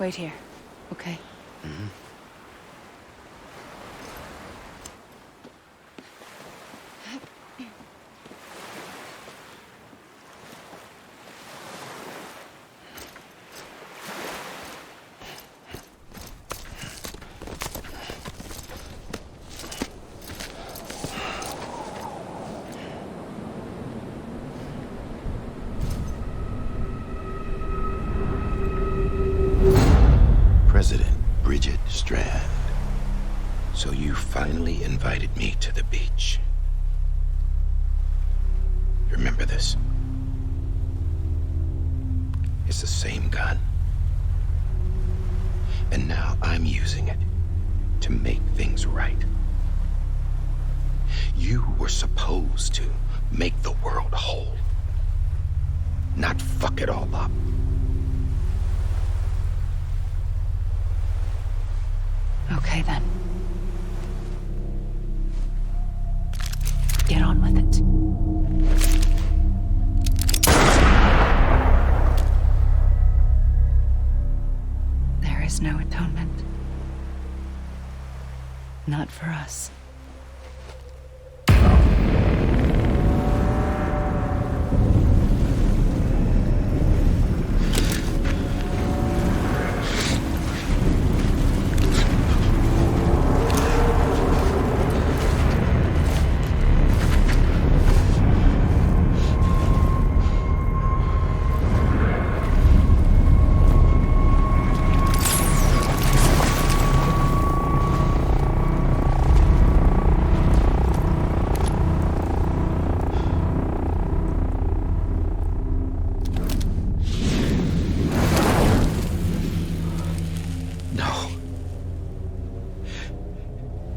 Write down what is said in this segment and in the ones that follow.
Wait here, okay? Mm-hmm. So you finally invited me to the beach. Remember this? It's the same gun. And now I'm using it to make things right. You were supposed to make the world whole, not fuck it all up. Okay, then. Get on with it. There is no atonement. Not for us.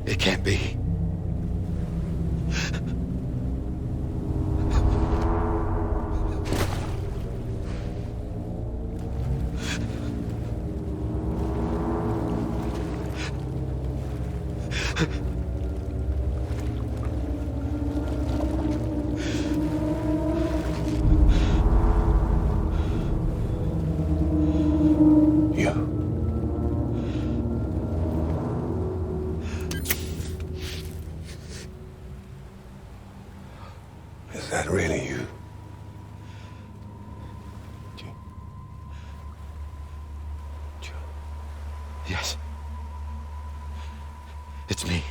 It can't be. Is that really you? Yes. It's me.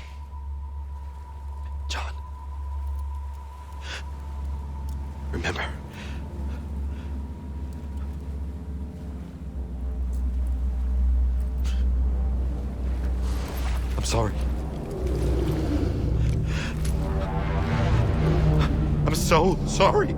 John. Remember. I'm sorry. I'm so sorry.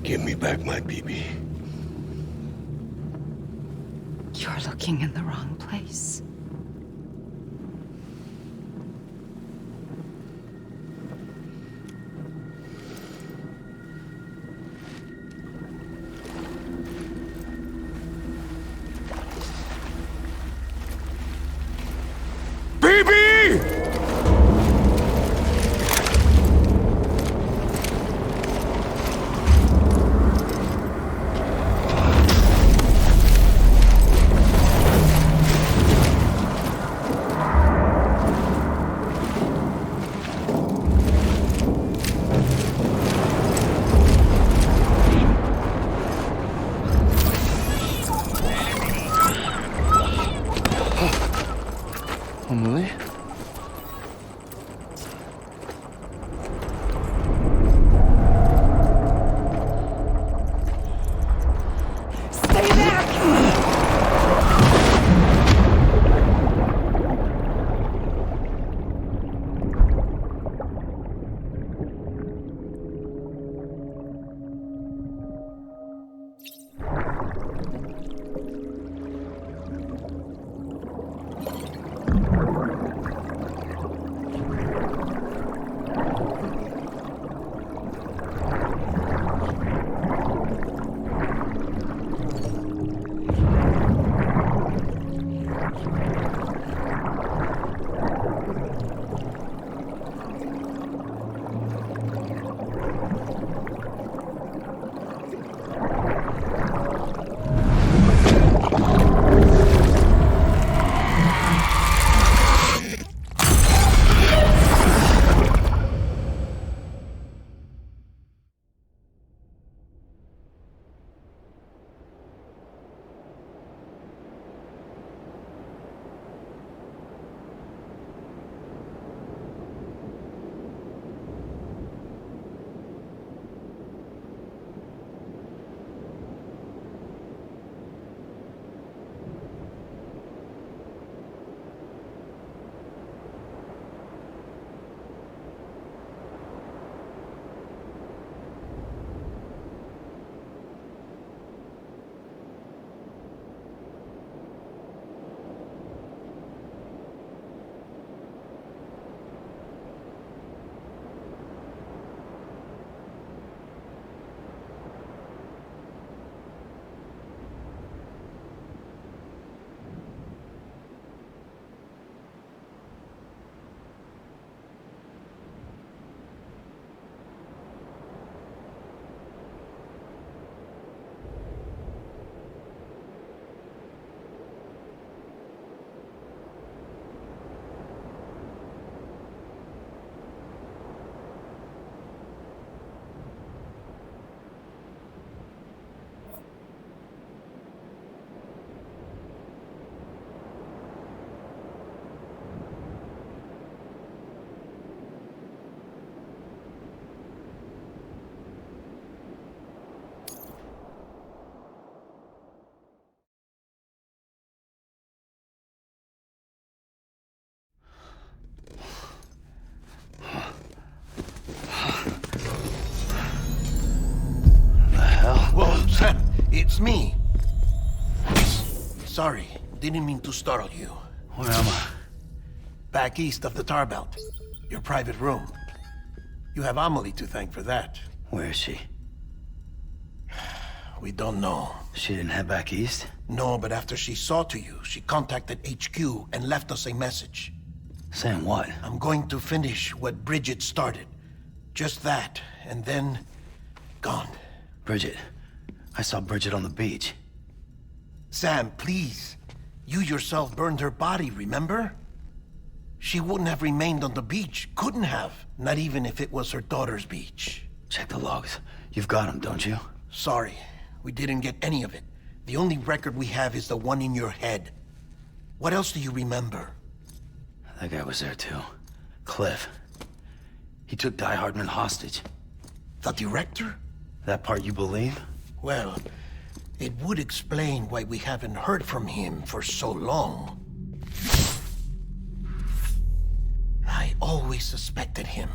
Give me back my BB. You're looking in the wrong place. Emily? Stay back! it's me. Sorry, didn't mean to startle you. Where am I? Back east of the tar belt. Your private room. You have Amelie to thank for that. Where is she? We don't know. She didn't head back east? No, but after she saw to you, she contacted HQ and left us a message. Saying what? I'm going to finish what Bridget started. Just that, and then... gone. Bridget. I saw Bridget on the beach. Sam, please. You yourself burned her body, remember? She wouldn't have remained on the beach. Couldn't have. Not even if it was her daughter's beach. Check the logs. You've got them, don't you? Sorry. We didn't get any of it. The only record we have is the one in your head. What else do you remember? That guy was there too. Cliff. He took HARDMAN hostage. The director? That part you believe? Well, it would explain why we haven't heard from him for so long. I always suspected him.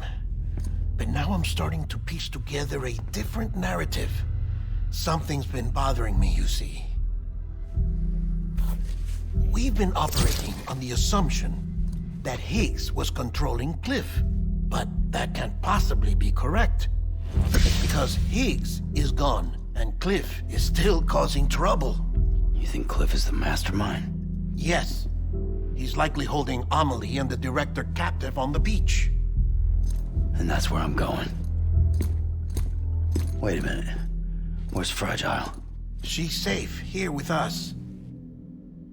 But now I'm starting to piece together a different narrative. Something's been bothering me, you see. We've been operating on the assumption that Higgs was controlling Cliff. But that can't possibly be correct. Because Higgs is gone, and Cliff is still causing trouble. You think Cliff is the mastermind? Yes. He's likely holding Amelie and the director captive on the beach. And that's where I'm going. Wait a minute. Where's Fragile? She's safe here with us.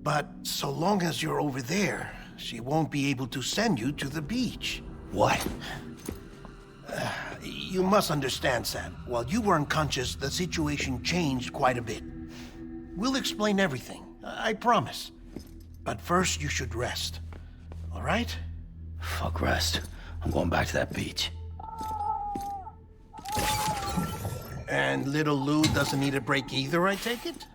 But so long as you're over there, she won't be able to send you to the beach. What? You must understand, Sam. While you were unconscious, the situation changed quite a bit. We'll explain everything, I promise. But first, you should rest. All right? Fuck rest. I'm going back to that beach. And little Lou doesn't need a break either, I take it?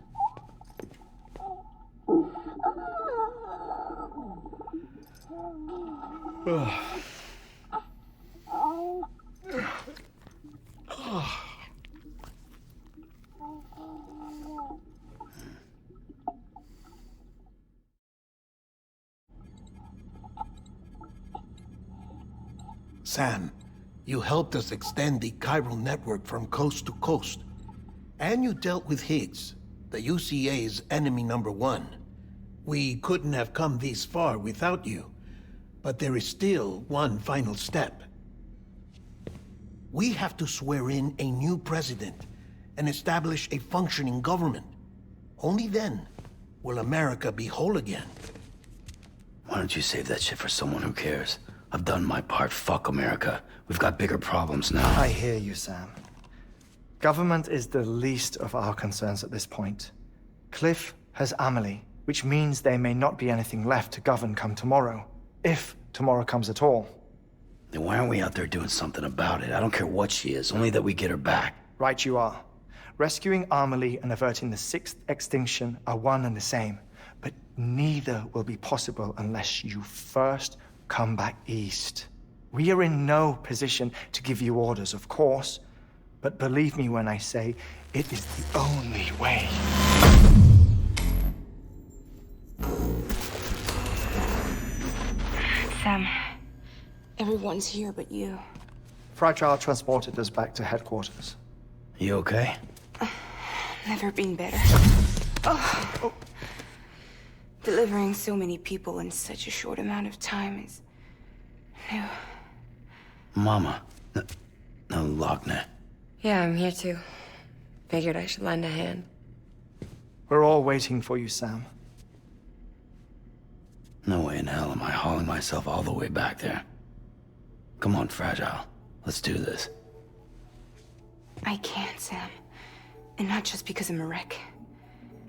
Sam, you helped us extend the chiral network from coast to coast. And you dealt with Higgs, the UCA's enemy #1. We couldn't have come this far without you. But there is still one final step. We have to swear in a new president and establish a functioning government. Only then will America be whole again. Why don't you save that shit for someone who cares? I've done my part. Fuck America. We've got bigger problems now. I hear you, Sam. Government is the least of our concerns at this point. Cliff has Amelie, which means there may not be anything left to govern come tomorrow. If tomorrow comes at all. Then why aren't we out there doing something about it? I don't care what she is, only that we get her back. Right you are. Rescuing Amelie and averting the 6th extinction are one and the same. But neither will be possible unless you first come back east. We are in no position to give you orders, of course. But believe me when I say, it is the only way. Sam, everyone's here but you. Fragile transported us back to headquarters. You okay? Never been better. Oh. Delivering so many people in such a short amount of time is new. Mama. No, Lochner. Yeah, I'm here too. Figured I should lend a hand. We're all waiting for you, Sam. No way in hell am I hauling myself all the way back there. Come on, Fragile. Let's do this. I can't, Sam. And not just because I'm a wreck.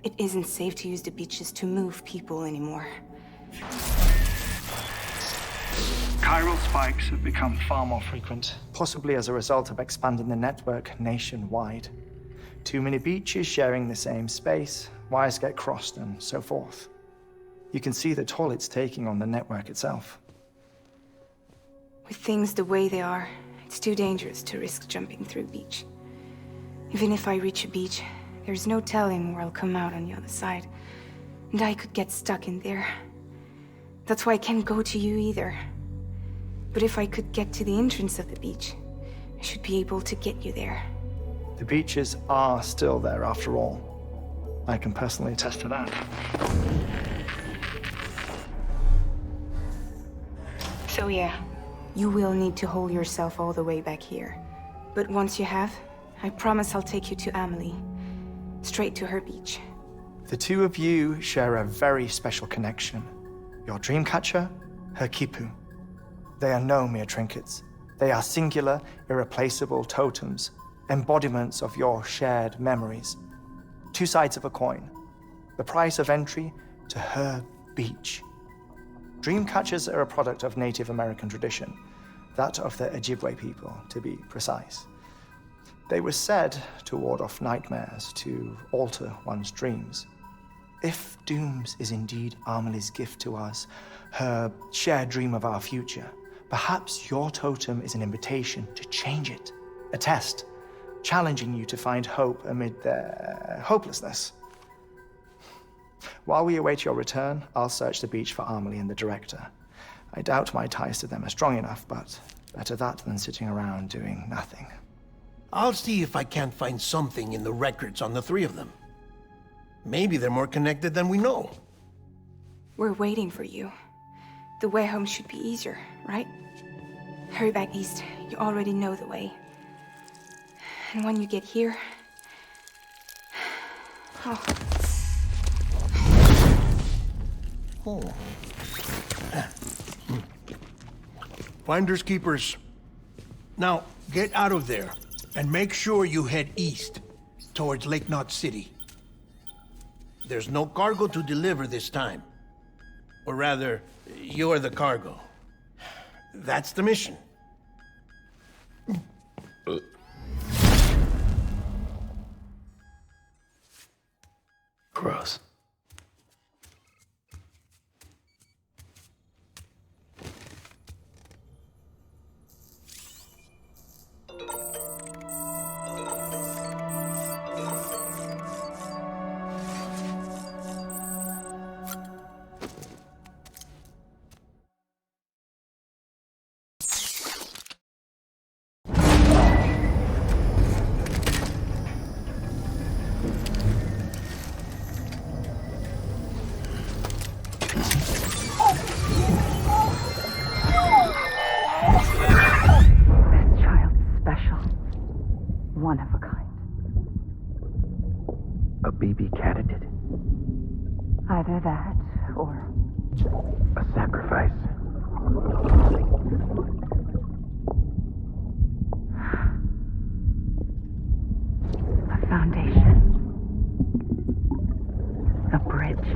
It isn't safe to use the beaches to move people anymore. Chiral spikes have become far more frequent. Possibly as a result of expanding the network nationwide. Too many beaches sharing the same space, wires get crossed, and so forth. You can see the toll it's taking on the network itself. With things the way they are, it's too dangerous to risk jumping through a beach. Even if I reach a beach, There's no telling where I'll come out on the other side. And I could get stuck in there. That's why I can't go to you either. But if I could get to the entrance of the beach, I should be able to get you there. The beaches are still there after all. I can personally attest to that. So yeah, you will need to haul yourself all the way back here. But once you have, I promise I'll take you to Amelie. Straight to her beach. The two of you share a very special connection. Your dreamcatcher, her quipu. They are no mere trinkets. They are singular, irreplaceable totems, embodiments of your shared memories. Two sides of a coin. The price of entry to her beach. Dreamcatchers are a product of Native American tradition, that of the Ojibwe people, to be precise. They were said to ward off nightmares, to alter one's dreams. If Dooms is indeed Amelie's gift to us, her shared dream of our future, perhaps your totem is an invitation to change it, a test, challenging you to find hope amid their hopelessness. While we await your return, I'll search the beach for Amelie and the director. I doubt my ties to them are strong enough, but better that than sitting around doing nothing. I'll see if I can't find something in the records on the three of them. Maybe they're more connected than we know. We're waiting for you. The way home should be easier, right? Hurry back east. You already know the way. And when you get here... Oh. Oh. Finders keepers. Now, get out of there, and make sure you head east, towards Lake Knot City. There's no cargo to deliver this time. Or rather, you're the cargo. That's the mission. Gross. One of a kind. A BB candidate? Either that, or... A sacrifice? A foundation. A bridge.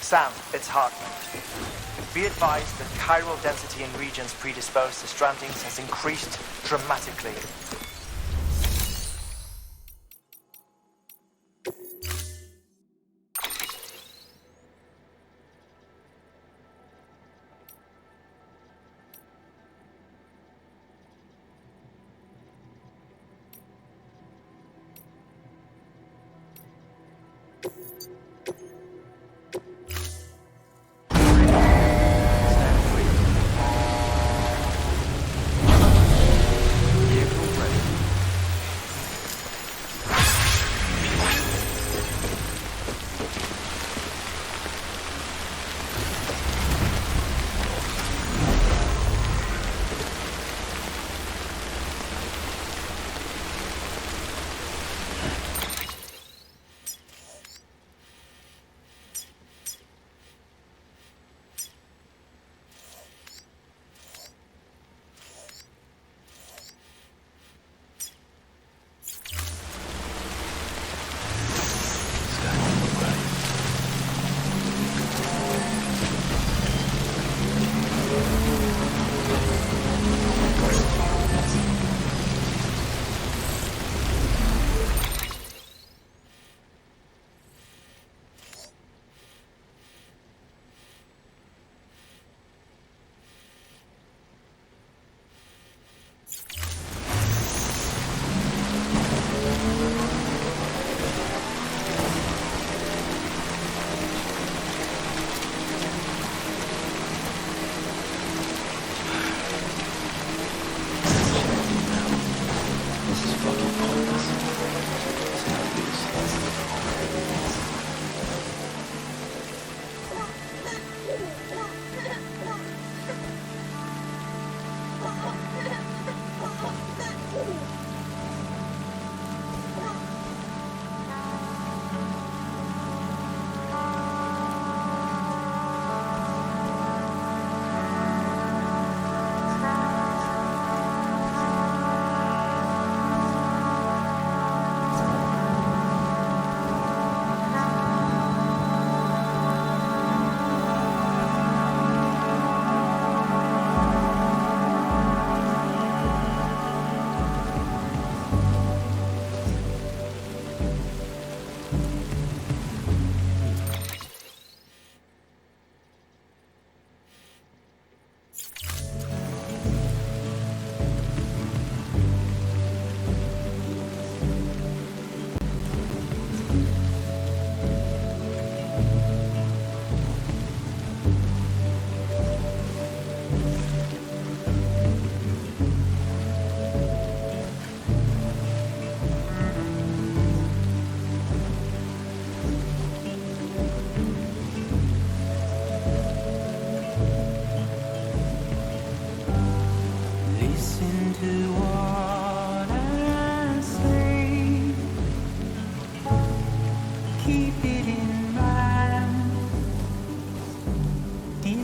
Sam, it's HARDMAN. Be advised that chiral density in regions predisposed to strandings has increased dramatically.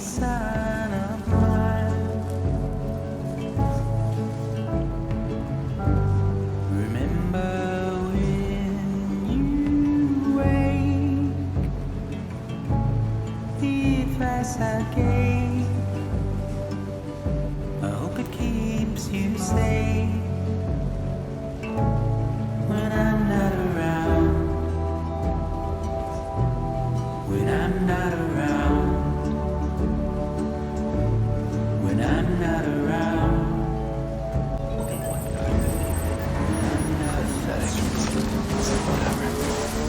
son of mine. Remember when you wake, the advice I gave, I hope it keeps you safe when I'm not around. When I'm not around, when I'm not around, Whatever.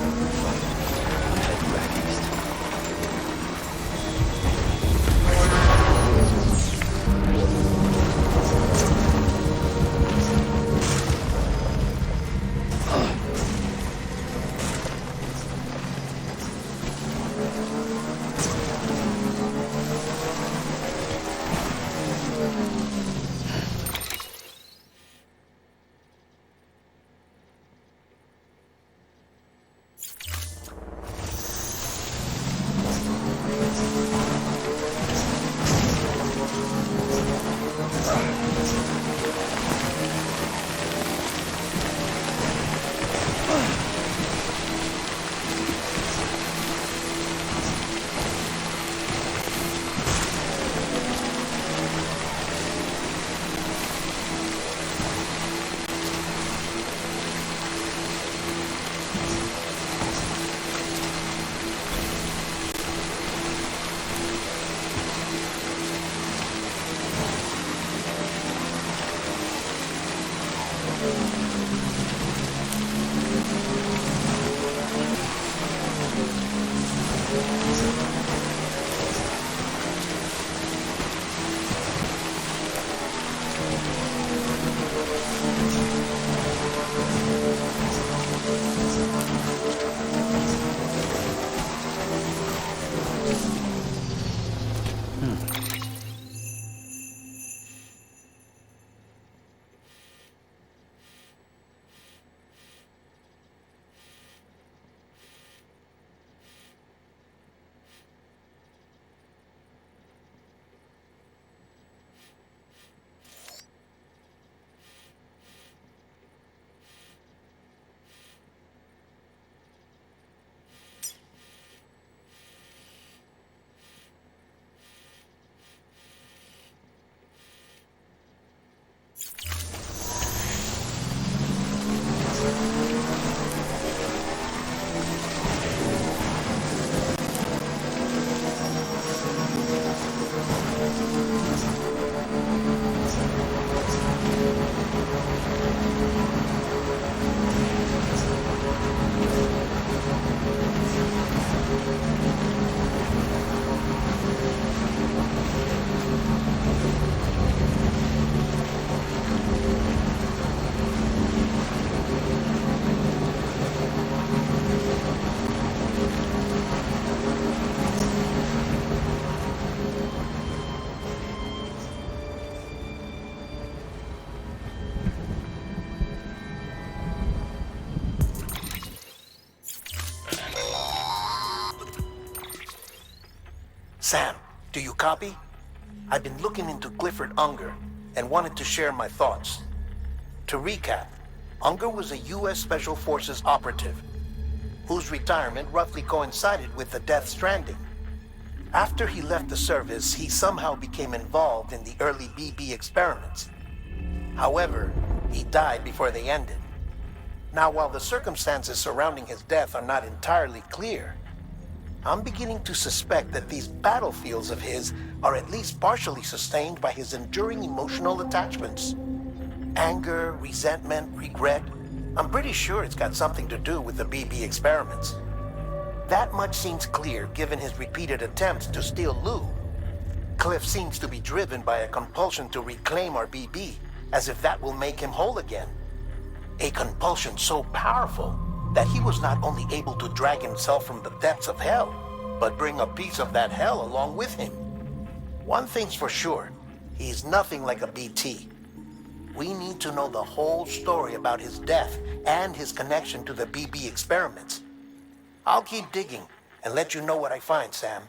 Fuck it. I'm heading back east. Sam, do you copy? I've been looking into Clifford Unger and wanted to share my thoughts. To recap, Unger was a U.S. Special Forces operative whose retirement roughly coincided with the Death Stranding. After he left the service, he somehow became involved in the early BB experiments. However, he died before they ended. Now, while the circumstances surrounding his death are not entirely clear, I'm beginning to suspect that these battlefields of his are at least partially sustained by his enduring emotional attachments. Anger, resentment, regret. I'm pretty sure it's got something to do with the BB experiments. That much seems clear given his repeated attempts to steal Lou. Cliff seems to be driven by a compulsion to reclaim our BB, as if that will make him whole again. A compulsion so powerful that he was not only able to drag himself from the depths of hell, but bring a piece of that hell along with him. One thing's for sure, he's nothing like a BT. We need to know the whole story about his death and his connection to the BB experiments. I'll keep digging and let you know what I find, Sam.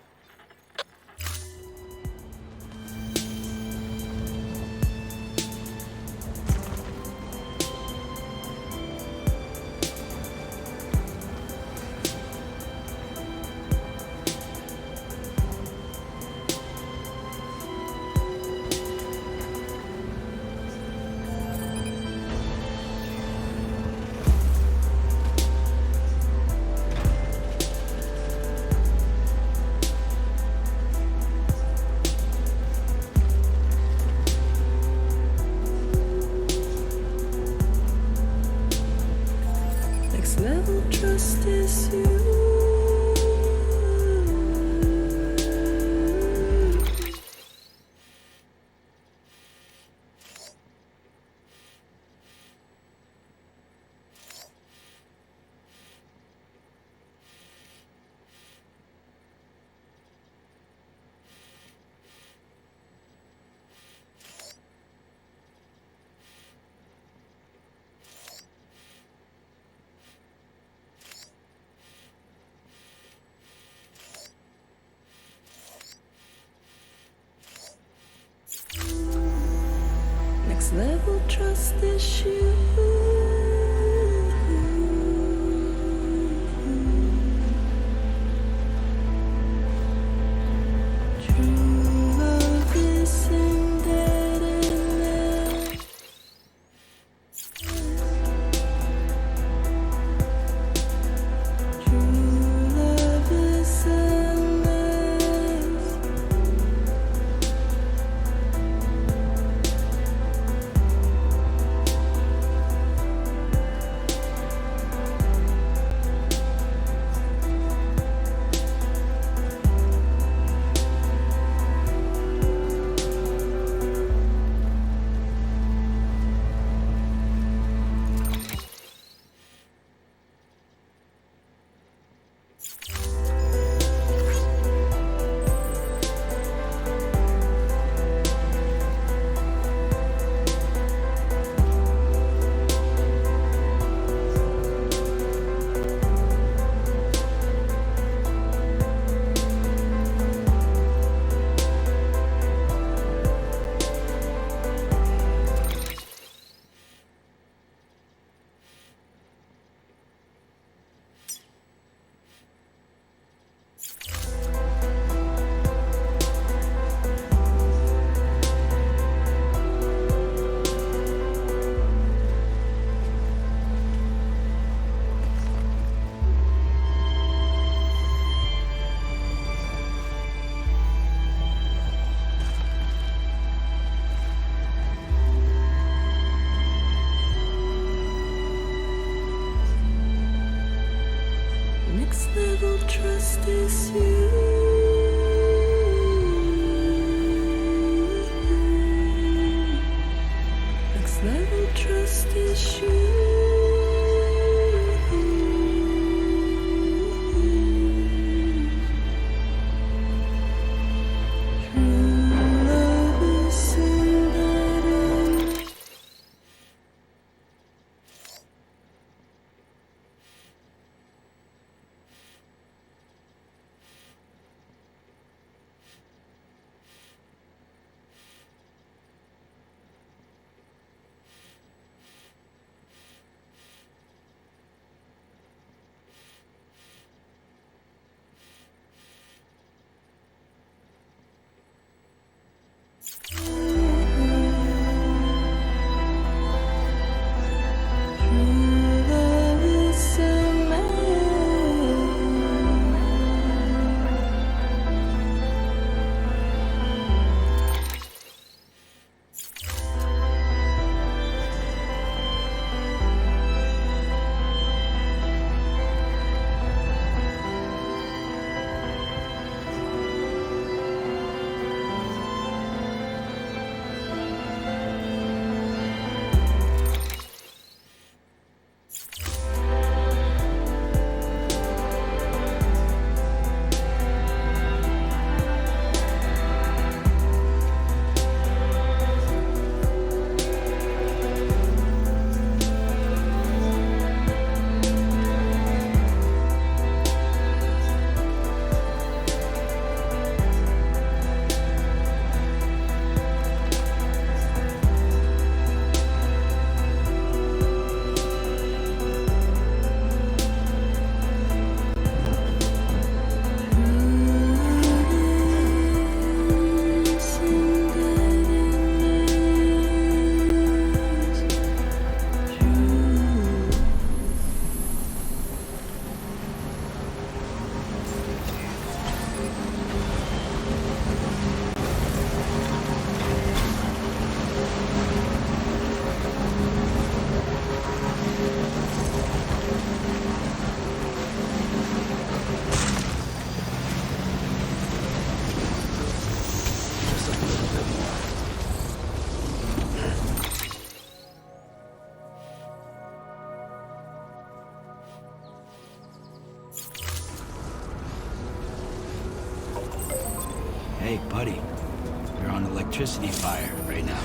Next level trust issue. Next level trust is you. Next level trust is you. Hey, buddy. You're on electricity fire right now.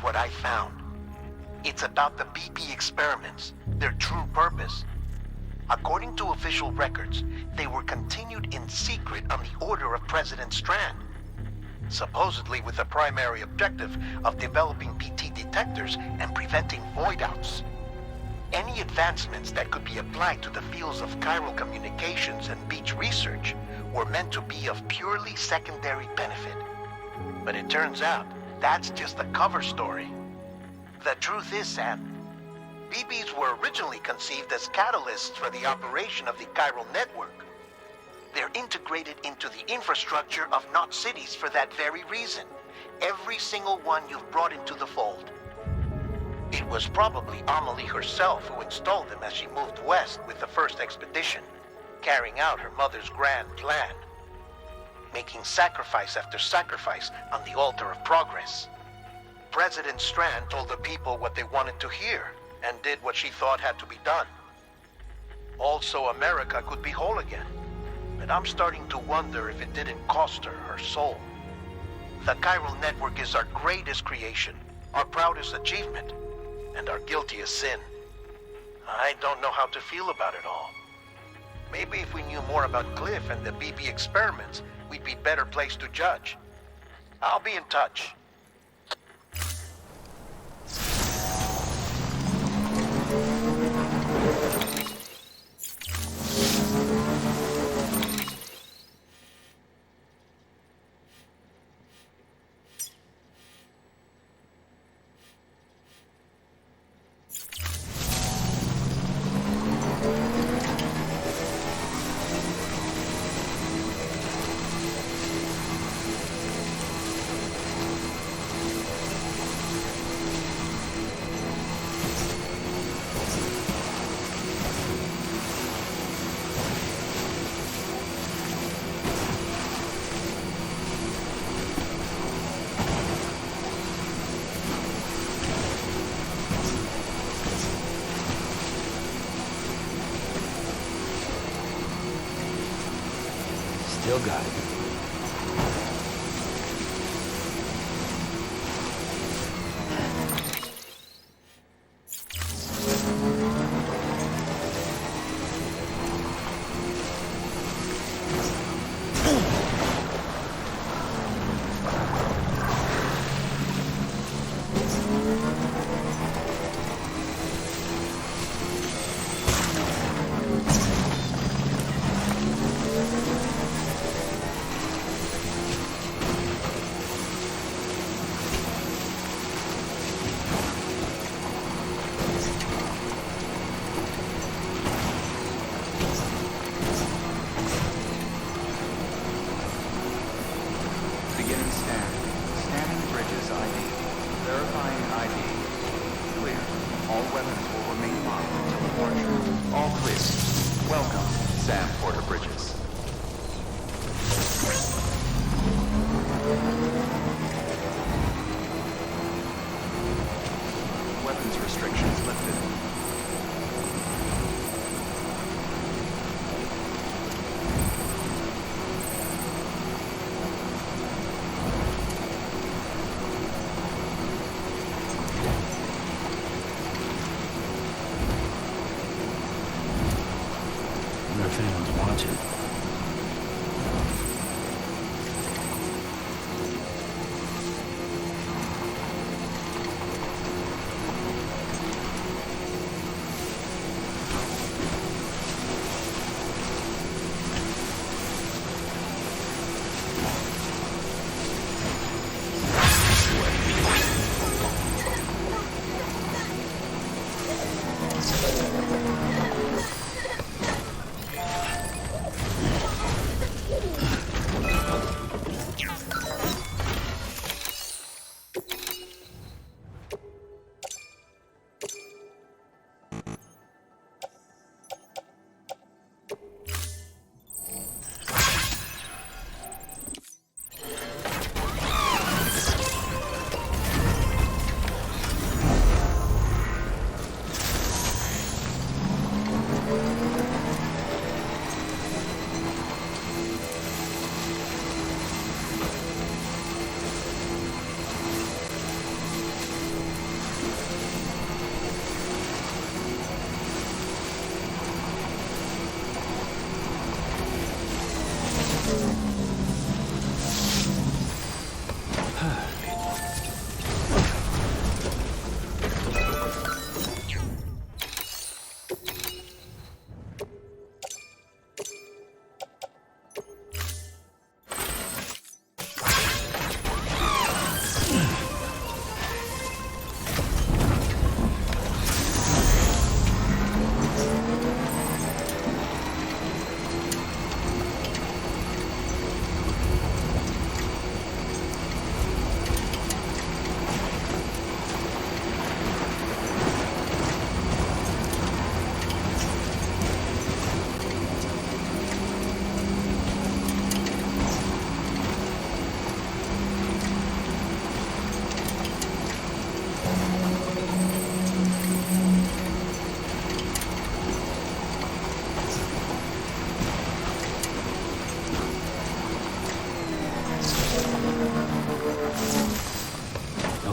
what I found. It's about the BB experiments, their true purpose. According to official records, they were continued in secret on the order of President Strand, supposedly with the primary objective of developing PT detectors and preventing voidouts. Any advancements that could be applied to the fields of chiral communications and beach research were meant to be of purely secondary benefit. But it turns out, that's just a cover story. The truth is, Sam, BBs were originally conceived as catalysts for the operation of the chiral network. They're integrated into the infrastructure of Knot cities for that very reason. Every single one you've brought into the fold. It was probably Amelie herself who installed them as she moved west with the first expedition, carrying out her mother's grand plan, making sacrifice after sacrifice on the altar of progress. President Strand told the people what they wanted to hear, and did what she thought had to be done. Also, America could be whole again, but I'm starting to wonder if it didn't cost her her soul. The chiral network is our greatest creation, our proudest achievement, and our guiltiest sin. I don't know how to feel about it all. Maybe if we knew more about Cliff and the BB experiments, we'd be better placed to judge. I'll be in touch. Still got it.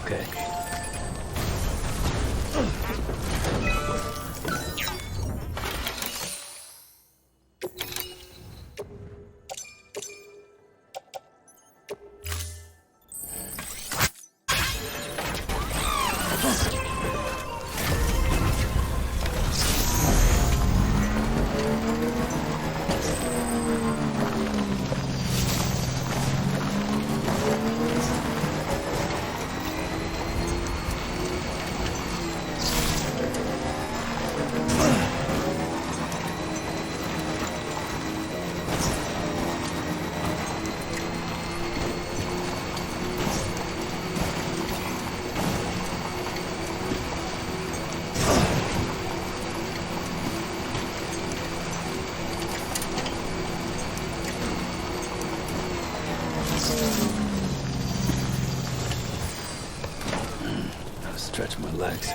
Okay. Stretch my legs.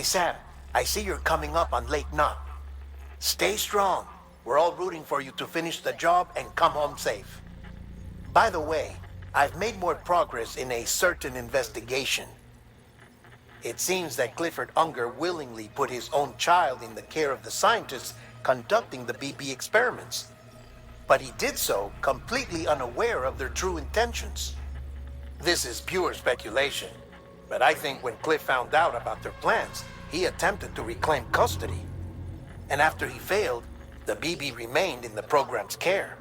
Hey, Sam, I see you're coming up on Lake Knot. Stay strong. We're all rooting for you to finish the job and come home safe. By the way, I've made more progress in a certain investigation. It seems that Clifford Unger willingly put his own child in the care of the scientists conducting the BB experiments. But he did so completely unaware of their true intentions. This is pure speculation, but I think when Cliff found out about their plans, he attempted to reclaim custody. And after he failed, the BB remained in the program's care.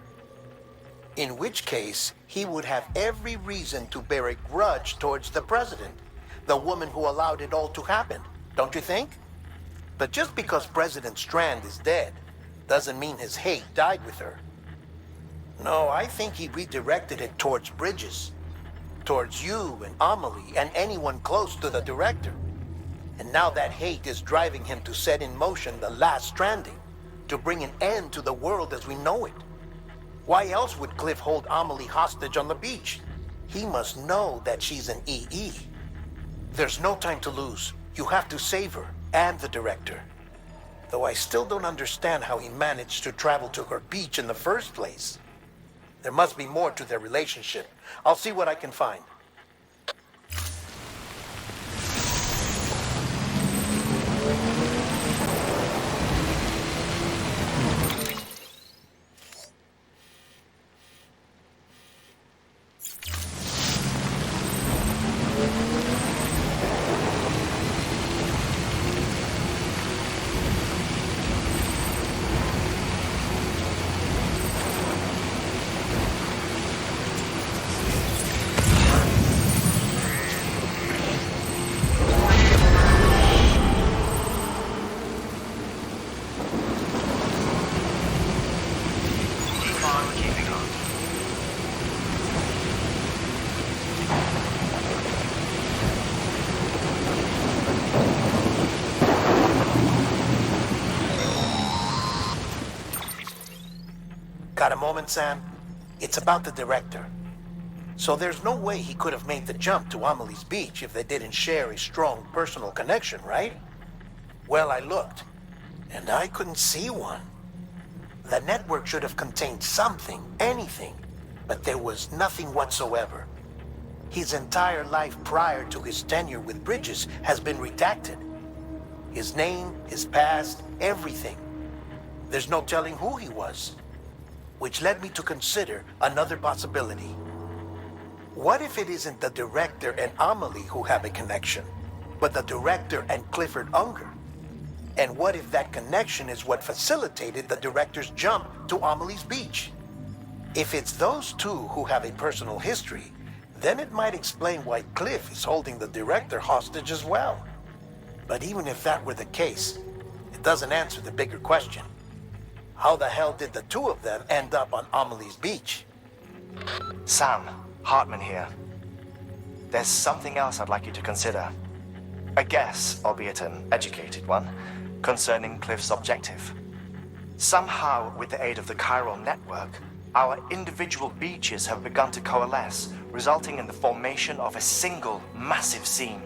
In which case, he would have every reason to bear a grudge towards the president, the woman who allowed it all to happen, don't you think? But just because President Strand is dead, doesn't mean his hate died with her. No, I think he redirected it towards Bridges, towards you and Amelie and anyone close to the director. And now that hate is driving him to set in motion the last stranding, to bring an end to the world as we know it. Why else would Cliff hold Amelie hostage on the beach? He must know that she's an EE. There's no time to lose. You have to save her and the director. Though I still don't understand how he managed to travel to her beach in the first place. There must be more to their relationship. I'll see what I can find. Got a moment, Sam? It's about the director. So there's no way he could have made the jump to Amelie's beach if they didn't share a strong personal connection, right? Well, I looked, and I couldn't see one. The network should have contained something, anything, but there was nothing whatsoever. His entire life prior to his tenure with Bridges has been redacted. His name, his past, everything. There's no telling who he was. Which led me to consider another possibility. What if it isn't the director and Amelie who have a connection, but the director and Clifford Unger? And what if that connection is what facilitated the director's jump to Amelie's beach? If it's those two who have a personal history, then it might explain why Cliff is holding the director hostage as well. But even if that were the case, it doesn't answer the bigger question. How the hell did the two of them end up on Amelie's beach? Sam, HARDMAN here. There's something else I'd like you to consider. A guess, albeit an educated one, concerning Cliff's objective. Somehow, with the aid of the chiral network, our individual beaches have begun to coalesce, resulting in the formation of a single massive seam.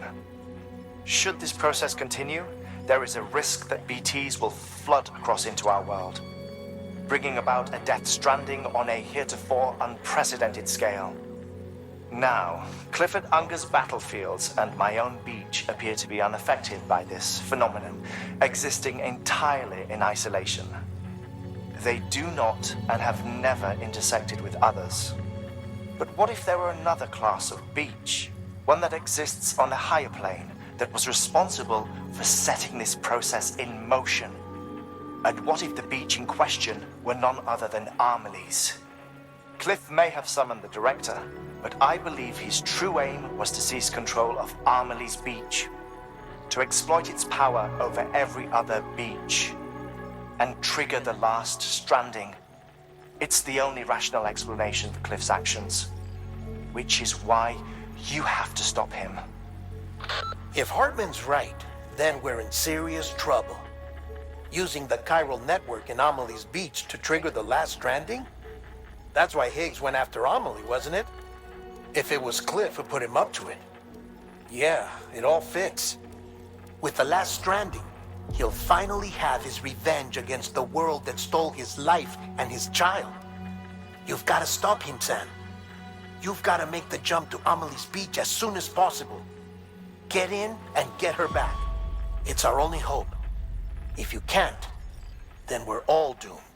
Should this process continue, there is a risk that BTs will flood across into our world, bringing about a Death Stranding on a heretofore unprecedented scale. Now, Clifford Unger's battlefields and my own beach appear to be unaffected by this phenomenon, existing entirely in isolation. They do not and have never intersected with others. But what if there were another class of beach, one that exists on a higher plane, that was responsible for setting this process in motion? And what if the beach in question were none other than Amelie's? Cliff may have summoned the director, but I believe his true aim was to seize control of Amelie's beach, to exploit its power over every other beach, and trigger the last stranding. It's the only rational explanation for Cliff's actions, which is why you have to stop him. If HARDMAN's right, then we're in serious trouble. Using the chiral network in Amelie's beach to trigger the last stranding? That's why Higgs went after Amelie, wasn't it? If it was Cliff who put him up to it. Yeah, it all fits. With the last stranding, he'll finally have his revenge against the world that stole his life and his child. You've got to stop him, Sam. You've got to make the jump to Amelie's beach as soon as possible. Get in and get her back. It's our only hope. If you can't, then we're all doomed.